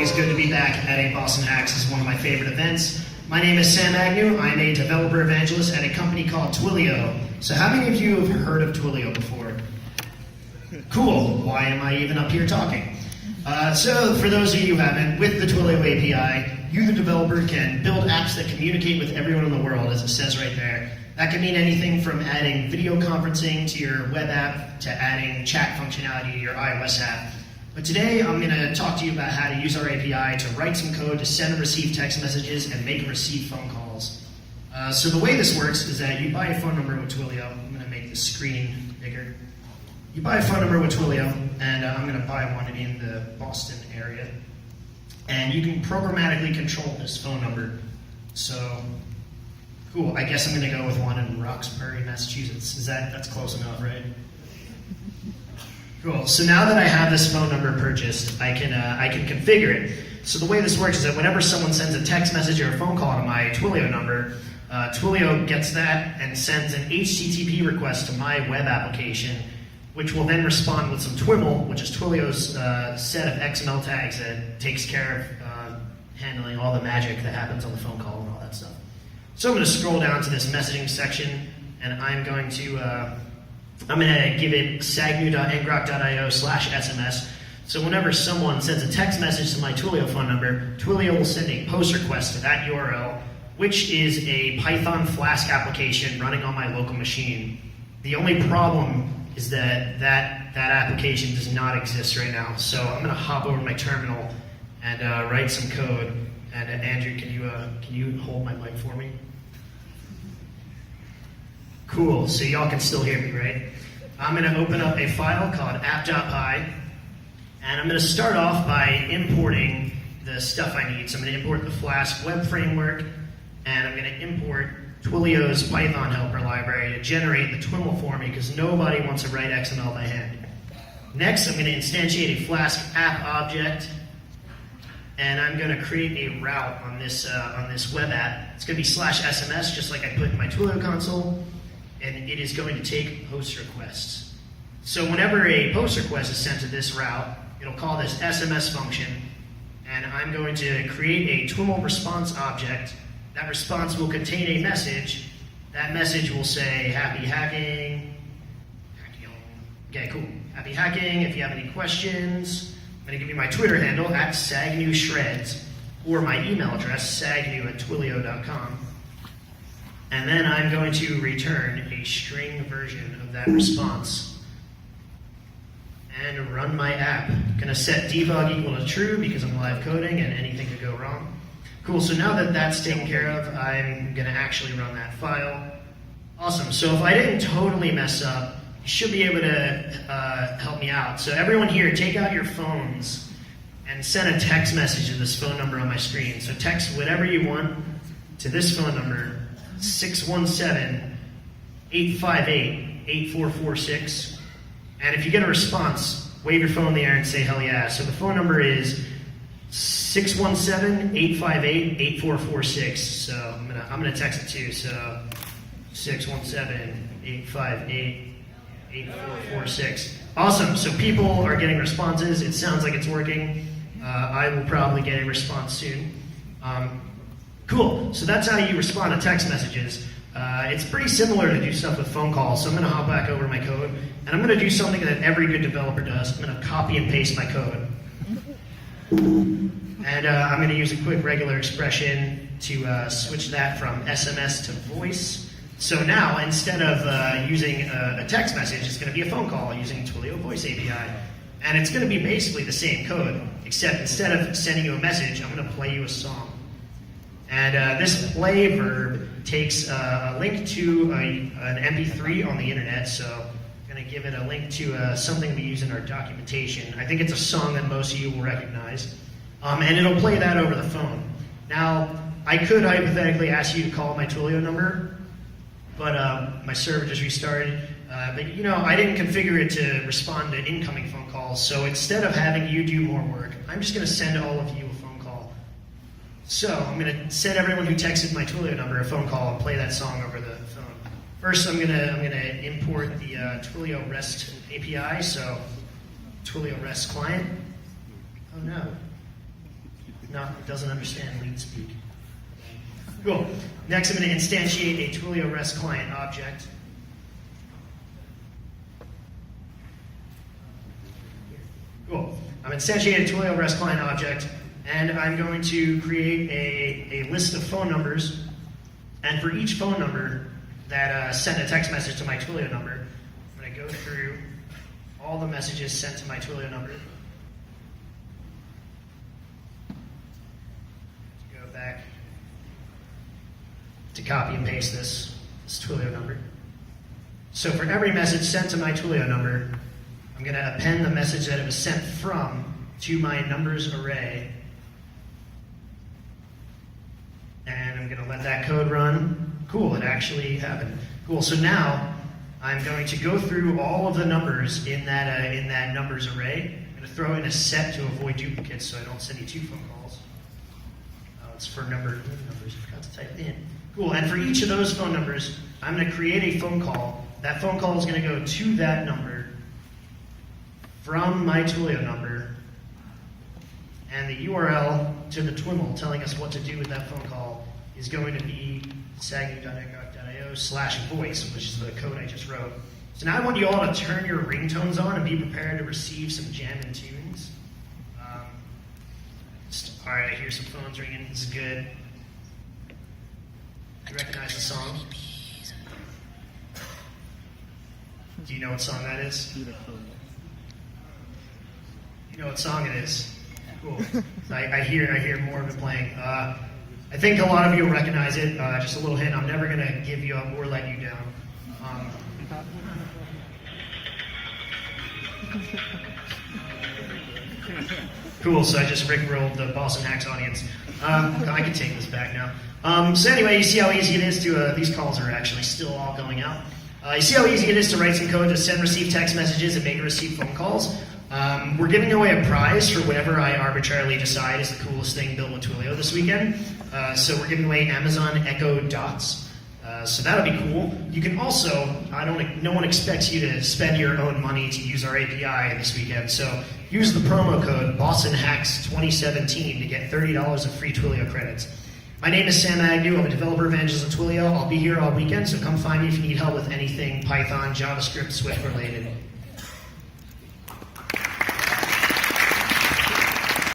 always good to be back at a Boston Hacks. This is one of my favorite events. My name is Sam Agnew. I'm a developer evangelist at a company called Twilio. So how many of you have heard of Twilio before? Cool. Why am I even up here talking? So for those of you who haven't, with the Twilio API, you, the developer, can build apps that communicate with everyone in the world, as it says right there. That can mean anything from adding video conferencing to your web app to adding chat functionality to your iOS app. But today I'm going to talk to you about how to use our API to write some code to send and receive text messages and make and receive phone calls. So the way this works is that you buy a phone number with Twilio. I'm going to make the screen bigger. You buy a phone number with Twilio, and I'm going to buy one in the Boston area. And you can programmatically control this phone number. So, cool. I guess I'm going to go with one in Roxbury, Massachusetts. That's close enough, right? Cool. So now that I have this phone number purchased, I can configure it. So the way this works is that whenever someone sends a text message or a phone call to my Twilio number, Twilio gets that and sends an HTTP request to my web application, which will then respond with some Twiml, which is Twilio's set of XML tags that takes care of handling all the magic that happens on the phone call and all that stuff. So I'm going to scroll down to this messaging section, and I'm going to give it sagnew.ngrok.io/SMS. So whenever someone sends a text message to my Twilio phone number, Twilio will send a post request to that URL, which is a Python Flask application running on my local machine. The only problem is that application does not exist right now. So I'm going to hop over to my terminal and write some code. And Andrew, can you hold my mic for me? Cool. So y'all can still hear me, right? I'm going to open up a file called app.py, and I'm going to start off by importing the stuff I need. So I'm going to import the Flask web framework, and I'm going to import Twilio's Python helper library to generate the Twiml for me, because nobody wants to write XML by hand. Next, I'm going to instantiate a Flask app object, and I'm going to create a route on this web app. It's going to be /SMS, just like I put in my Twilio console, and it is going to take post requests. So whenever a post request is sent to this route, it'll call this SMS function, and I'm going to create a Twiml response object. That response will contain a message. That message will say, happy hacking. Okay, cool. Happy hacking. If you have any questions, I'm going to give you my Twitter handle, @SagnewShreds, or my email address, sagnew@twilio.com. And then I'm going to return a string version of that response and run my app. I'm going to set debug equal to true because I'm live coding and anything could go wrong. Cool, so now that that's taken care of, I'm going to actually run that file. Awesome, so if I didn't totally mess up, you should be able to help me out. So everyone here, take out your phones and send a text message to this phone number on my screen. So text whatever you want to this phone number, 617-858-8446. And if you get a response, wave your phone in the air and say hell yeah. So the phone number is 617-858-8446. So I'm gonna text it to you. So 617-858-8446. Awesome. So people are getting responses. It sounds like it's working. I will probably get a response soon. Cool. So that's how you respond to text messages. It's pretty similar to do stuff with phone calls. So I'm going to hop back over my code, and I'm going to do something that every good developer does. I'm going to copy and paste my code. And I'm going to use a quick regular expression to switch that from SMS to voice. So now, instead of using a text message, it's going to be a phone call using Twilio Voice API. And it's going to be basically the same code, except instead of sending you a message, I'm going to play you a song. And this play verb takes a link to an MP3 on the internet, so I'm going to give it a link to something we use in our documentation. I think it's a song that most of you will recognize. And it'll play that over the phone. Now, I could hypothetically ask you to call my Twilio number, but my server just restarted. But you know, I didn't configure it to respond to incoming phone calls, so instead of having you do more work, I'm just going to send all of you a phone call. So I'm going to send everyone who texted my Twilio number a phone call and play that song over the phone. First, I'm gonna import the Twilio REST API. So Twilio REST client. Oh no. No, it doesn't understand lead speak. Cool. Next, I'm going to instantiate a Twilio REST client object. Cool. I'm instantiating a Twilio REST client object, and I'm going to create a list of phone numbers. And for each phone number that sent a text message to my Twilio number, I'm going to go through all the messages sent to my Twilio number. Go back to copy and paste this Twilio number. So for every message sent to my Twilio number, I'm going to append the message that it was sent from to my numbers array. And I'm going to let that code run. Cool, it actually happened. Cool, so now I'm going to go through all of the numbers in that numbers array. I'm going to throw in a set to avoid duplicates so I don't send you 2 phone calls. It's for numbers, I forgot to type it in. Cool, and for each of those phone numbers, I'm going to create a phone call. That phone call is going to go to that number from my Twilio number, and the URL to the TWIML telling us what to do with that phone call is going to be sagnu.echo.io/voice, which is the code I just wrote. So now I want you all to turn your ringtones on and be prepared to receive some jammin' tunes. All right, I hear some phones ringing. This is good. You recognize the song? Do you know what song that is? You know what song it is? Cool. I hear more of it playing. I think a lot of you will recognize it. Just a little hint, I'm never going to give you up or let you down. Cool, so I just rickrolled the BostonHacks audience. I can take this back now. So anyway, you see how easy it is to, these calls are actually still all going out. You see how easy it is to write some code to send, receive text messages and make and receive phone calls. We're giving away a prize for whatever I arbitrarily decide is the coolest thing built with Twilio this weekend. So we're giving away Amazon Echo Dots. So that'll be cool. You can also, no one expects you to spend your own money to use our API this weekend. So use the promo code BostonHacks2017 to get $30 of free Twilio credits. My name is Sam Agnew. I'm a developer evangelist at Twilio. I'll be here all weekend, so come find me if you need help with anything Python, JavaScript, Swift related.